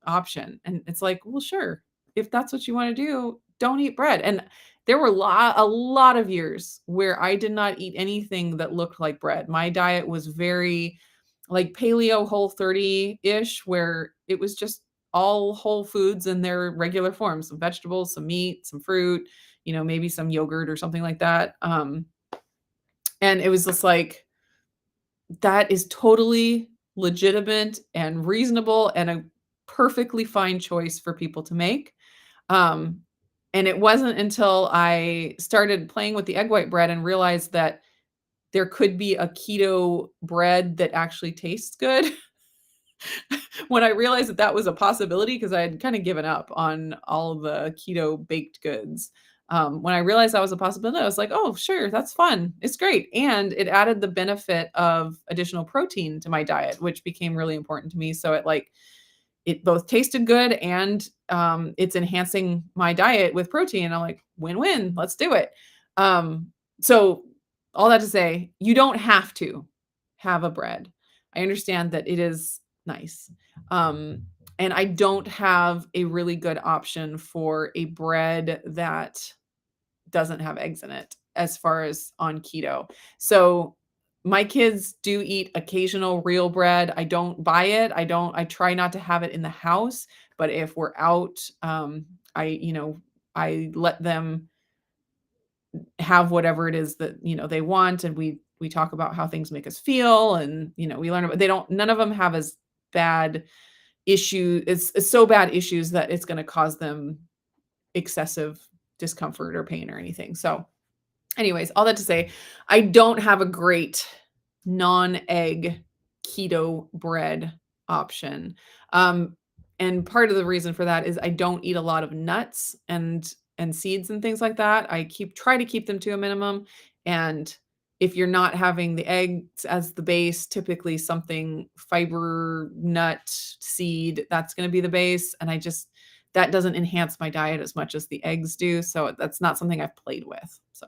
option? And it's like, well, sure. If that's what you want to do, don't eat bread. And there were a lot of years where I did not eat anything that looked like bread. My diet was very like paleo whole 30-ish, where it was just all whole foods in their regular form, some vegetables, some meat, some fruit, maybe some yogurt or something like that. And it was just like, that is totally legitimate and reasonable and a perfectly fine choice for people to make. Um, and it wasn't until I started playing with the egg white bread and realized that there could be a keto bread that actually tastes good. When I realized that that was a possibility, because I had kind of given up on all of the keto baked goods. When I realized that was a possibility, I was like, oh, sure, that's fun. It's great. And it added the benefit of additional protein to my diet, which became really important to me. So it both tasted good and it's enhancing my diet with protein. I'm like, win-win, let's do it. So all that to say, you don't have to have a bread. I understand that it is nice. Um, and I don't have a really good option for a bread that doesn't have eggs in it as far as on keto. So my kids do eat occasional real bread. I don't buy it. I try not to have it in the house, but if we're out, I let them have whatever it is that, they want. And we talk about how things make us feel. And, we learn about, none of them have as bad issue. It's so bad issues that it's going to cause them excessive discomfort or pain or anything. So anyways, all that to say, I don't have a great non-egg keto bread option. Um, and part of the reason for that is I don't eat a lot of nuts and seeds and things like that. I try to keep them to a minimum. And if you're not having the eggs as the base, typically something fiber, nut, seed, that's going to be the base. And that doesn't enhance my diet as much as the eggs do. So that's not something I've played with. So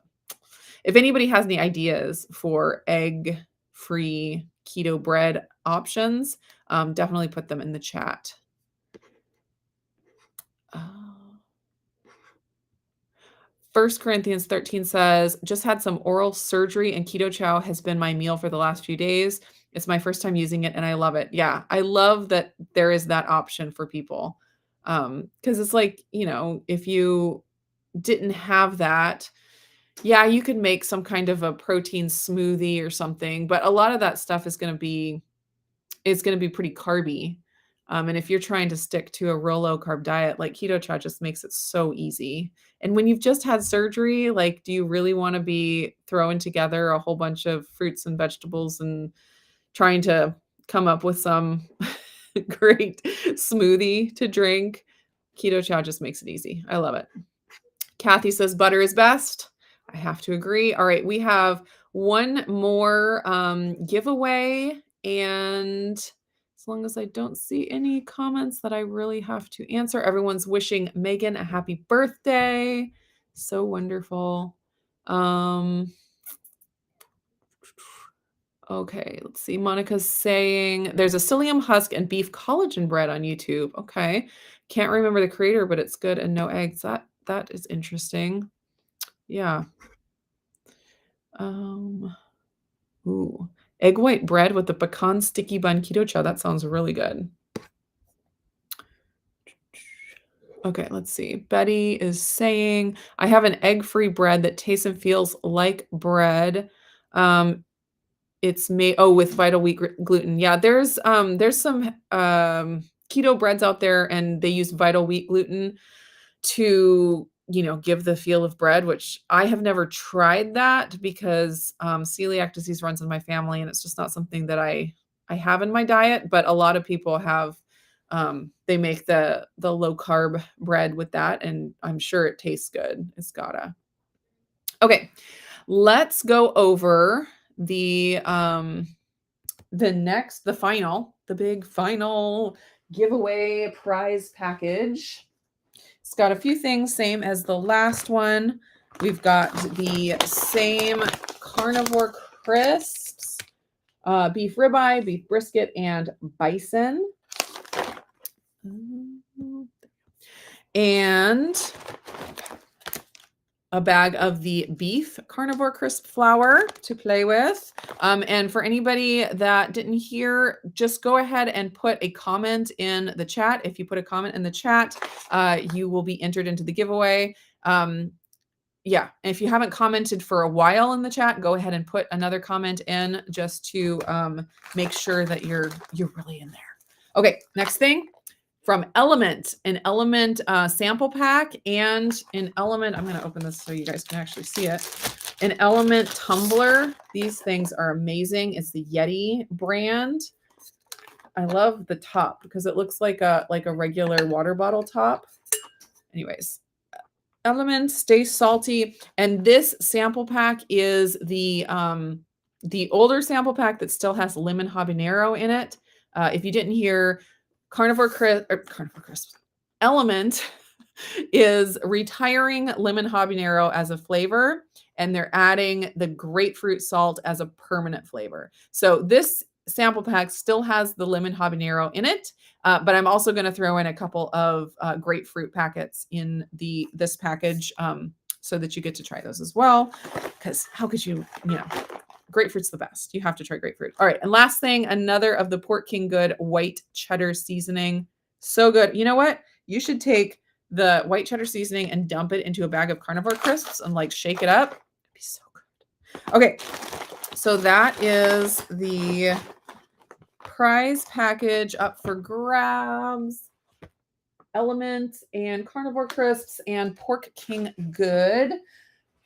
if anybody has any ideas for egg-free keto bread options, definitely put them in the chat. Uh, 1 Corinthians 13 says, just had some oral surgery and keto chow has been my meal for the last few days. It's my first time using it and I love it. Yeah, I love that there is that option for people. Because it's like, if you didn't have that, yeah, you could make some kind of a protein smoothie or something, but a lot of that stuff is going to be pretty carby. And if you're trying to stick to a real low carb diet, like keto chow just makes it so easy. And when you've just had surgery, like, do you really want to be throwing together a whole bunch of fruits and vegetables and trying to come up with some great smoothie to drink? Keto chow just makes it easy. I love it. Kathy says butter is best. I have to agree. All right, we have one more giveaway, and as long as I don't see any comments that I really have to answer, everyone's wishing Megan a happy birthday. So wonderful. Okay, let's see. Monica's saying there's a psyllium husk and beef collagen bread on YouTube. Okay. Can't remember the creator, but it's good and no eggs. That is interesting. Yeah. Ooh. Egg white bread with the pecan sticky bun keto chow. That sounds really good. Okay, let's see. Betty is saying, I have an egg-free bread that tastes and feels like bread. It's made with vital wheat gluten. Yeah, there's some keto breads out there and they use vital wheat gluten to, give the feel of bread, which I have never tried that because celiac disease runs in my family and it's just not something that I have in my diet, but a lot of people have they make the low carb bread with that and I'm sure it tastes good. It's gotta. Okay. Let's go over the big final giveaway prize package. It's got a few things, same as the last one. We've got the same carnivore crisps, beef ribeye, beef brisket, and bison. And a bag of the beef carnivore crisp flour to play with. And for anybody that didn't hear, just go ahead and put a comment in the chat. If you put a comment in the chat, you will be entered into the giveaway. Yeah, if you haven't commented for a while in the chat, go ahead and put another comment in just to make sure that you're really in there. Okay, next thing. From Element, an Element sample pack and an Element, I'm going to open this so you guys can actually see it, an Element tumbler. These things are amazing. It's the Yeti brand. I love the top because it looks like a regular water bottle top. Anyways, Element, stay salty. And this sample pack is the older sample pack that still has lemon habanero in it. If you didn't hear, Carnivore Crisp Element is retiring lemon habanero as a flavor, and they're adding the grapefruit salt as a permanent flavor. So this sample pack still has the lemon habanero in it, but I'm also going to throw in a couple of grapefruit packets in this package so that you get to try those as well. Because how could you grapefruit's the best. You have to try grapefruit. All right. And last thing, another of the Pork King Good white cheddar seasoning. So good. You know what? You should take the white cheddar seasoning and dump it into a bag of carnivore crisps and shake it up. It'd be so good. Okay. So that is the prize package up for grabs. Element and carnivore crisps and Pork King Good.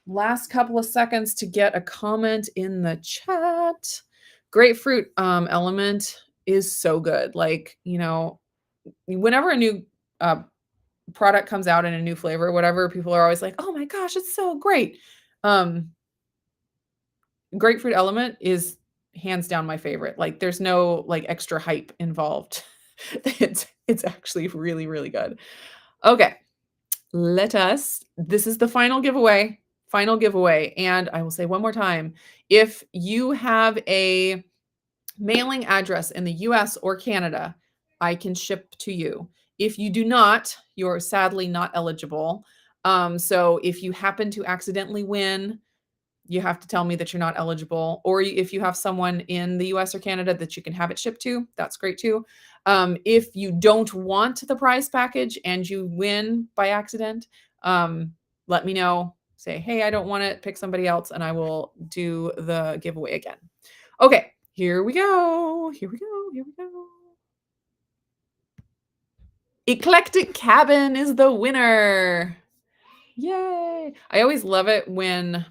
Last couple of seconds to get a comment in the chat. Grapefruit Element is so good. Like, whenever a new uh, product comes out in a new flavor, whatever, people are always like, "Oh my gosh, it's so great." Um, Grapefruit Element is hands down my favorite. Like, there's no, like, extra hype involved. It's actually really, really good. Okay, this is the final giveaway, and I will say one more time, if you have a mailing address in the US or Canada, I can ship to you. If you do not, you're sadly not eligible. So if you happen to accidentally win, you have to tell me that you're not eligible. Or if you have someone in the US or Canada that you can have it shipped to, that's great too. If you don't want the prize package and you win by accident, let me know. Say, hey, I don't want it. Pick somebody else, and I will do the giveaway again. Okay, here we go. Here we go. Here we go. Eclectic Cabin is the winner. Yay. I always love it when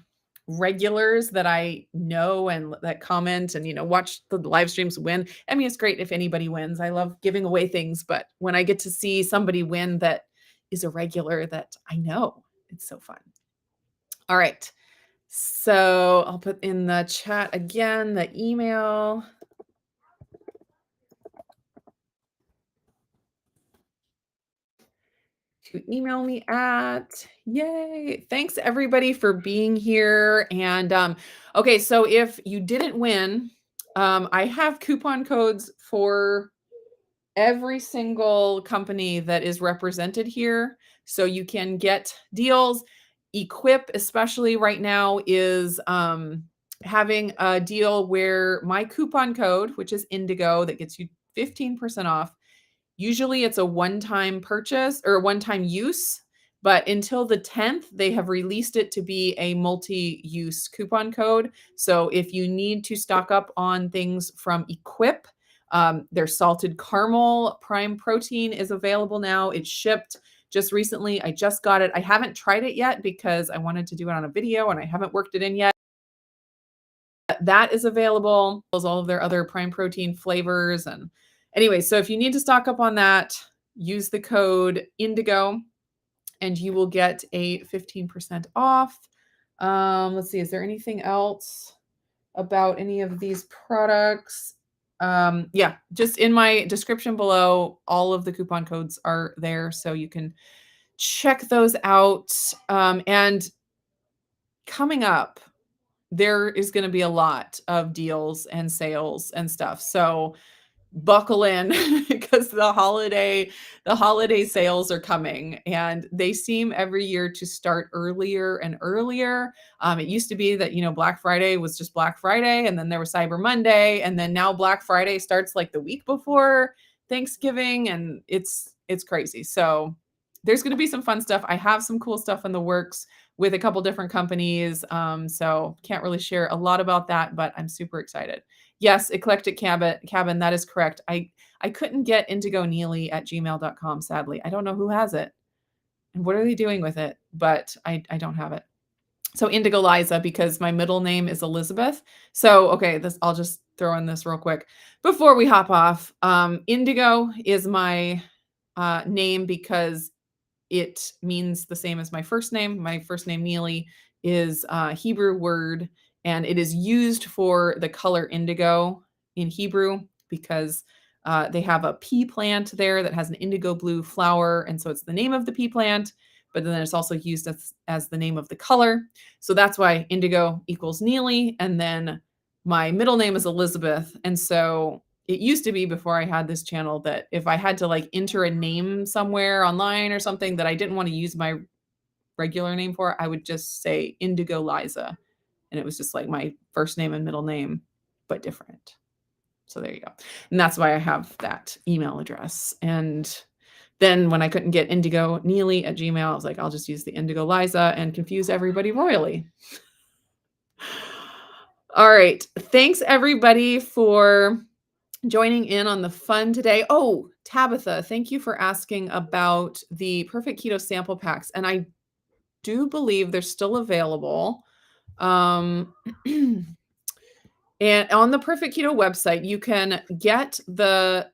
regulars that I know and that comment and, watch the live streams win. I mean, it's great if anybody wins. I love giving away things, but when I get to see somebody win that is a regular that I know, it's so fun. All right. So I'll put in the chat again the email. To email me at. Yay. Thanks everybody for being here. And okay, so if you didn't win, I have coupon codes for every single company that is represented here. So you can get deals. Equip, especially right now, is having a deal where my coupon code, which is Indigo, that gets you 15% off. Usually it's a one-time purchase or a one-time use, but until the 10th, they have released it to be a multi-use coupon code. So if you need to stock up on things from Equip, their salted caramel prime protein is available now. It's shipped just recently. I just got it. I haven't tried it yet because I wanted to do it on a video and I haven't worked it in yet. That is available, as all of their other prime protein flavors. And anyway, so if you need to stock up on that, use the code Indigo and you will get a 15% off. Let's see, is there anything else about any of these products? Yeah, just in my description below, all of the coupon codes are there, so you can check those out. And coming up, there is going to be a lot of deals and sales and stuff. So buckle in because the holiday sales are coming and they seem every year to start earlier and earlier. It used to be that, Black Friday was just Black Friday and then there was Cyber Monday and then now Black Friday starts like the week before Thanksgiving and it's crazy. So there's going to be some fun stuff. I have some cool stuff in the works with a couple different companies. So can't really share a lot about that, but I'm super excited. Yes, Eclectic Cabin, that is correct. I couldn't get indigonili@gmail.com, sadly. I don't know who has it and what are they doing with it, but I don't have it. So Indigo Liza, because my middle name is Elizabeth. So, okay, I'll just throw in this real quick before we hop off. Indigo is my name because it means the same as my first name. My first name, Nili, is a Hebrew word, and it is used for the color indigo in Hebrew because they have a pea plant there that has an indigo blue flower. And so it's the name of the pea plant, but then it's also used as the name of the color. So that's why indigo equals Nili. And then my middle name is Elizabeth. And so it used to be before I had this channel that if I had to like enter a name somewhere online or something that I didn't want to use my regular name for, I would just say Indigo Liza. And it was just like my first name and middle name, but different. So there you go. And that's why I have that email address. And then when I couldn't get Indigo Nili at Gmail, I was like, I'll just use the Indigo Liza and confuse everybody royally. All right. Thanks everybody for joining in on the fun today. Oh, Tabitha, thank you for asking about the Perfect Keto sample packs. And I do believe they're still available. And on the Perfect Keto website, you can get the,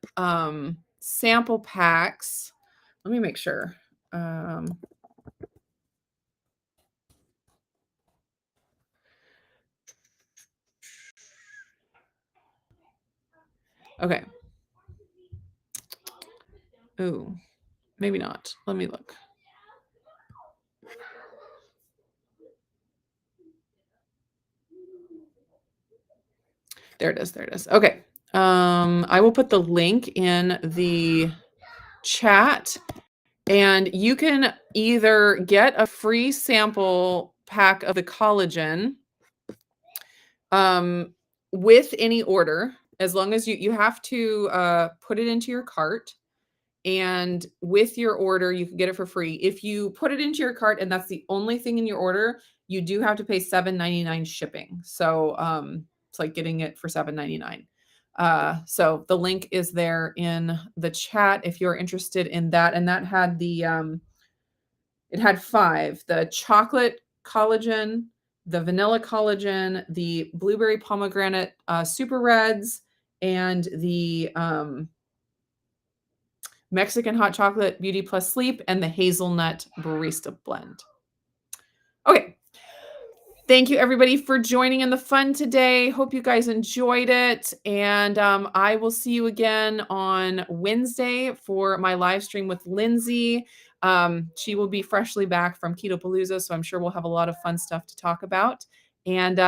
sample packs. Let me make sure. Um Okay. Ooh, maybe not. Let me look. There it is, there it is. Okay. I will put the link in the chat, and you can either get a free sample pack of the collagen, um, with any order, as long as you have to, put it into your cart, and with your order, you can get it for free. If you put it into your cart and that's the only thing in your order, you do have to pay $7.99 shipping. So, it's like getting it for $7.99. So the link is there in the chat if you're interested in that. And that had it had 5: the chocolate collagen, the vanilla collagen, the blueberry pomegranate super reds, and the Mexican hot chocolate beauty plus sleep, and the hazelnut barista blend. Okay. Thank you everybody for joining in the fun today. Hope you guys enjoyed it. And I will see you again on Wednesday for my live stream with Lindsay. She will be freshly back from Keto Palooza, so I'm sure we'll have a lot of fun stuff to talk about. And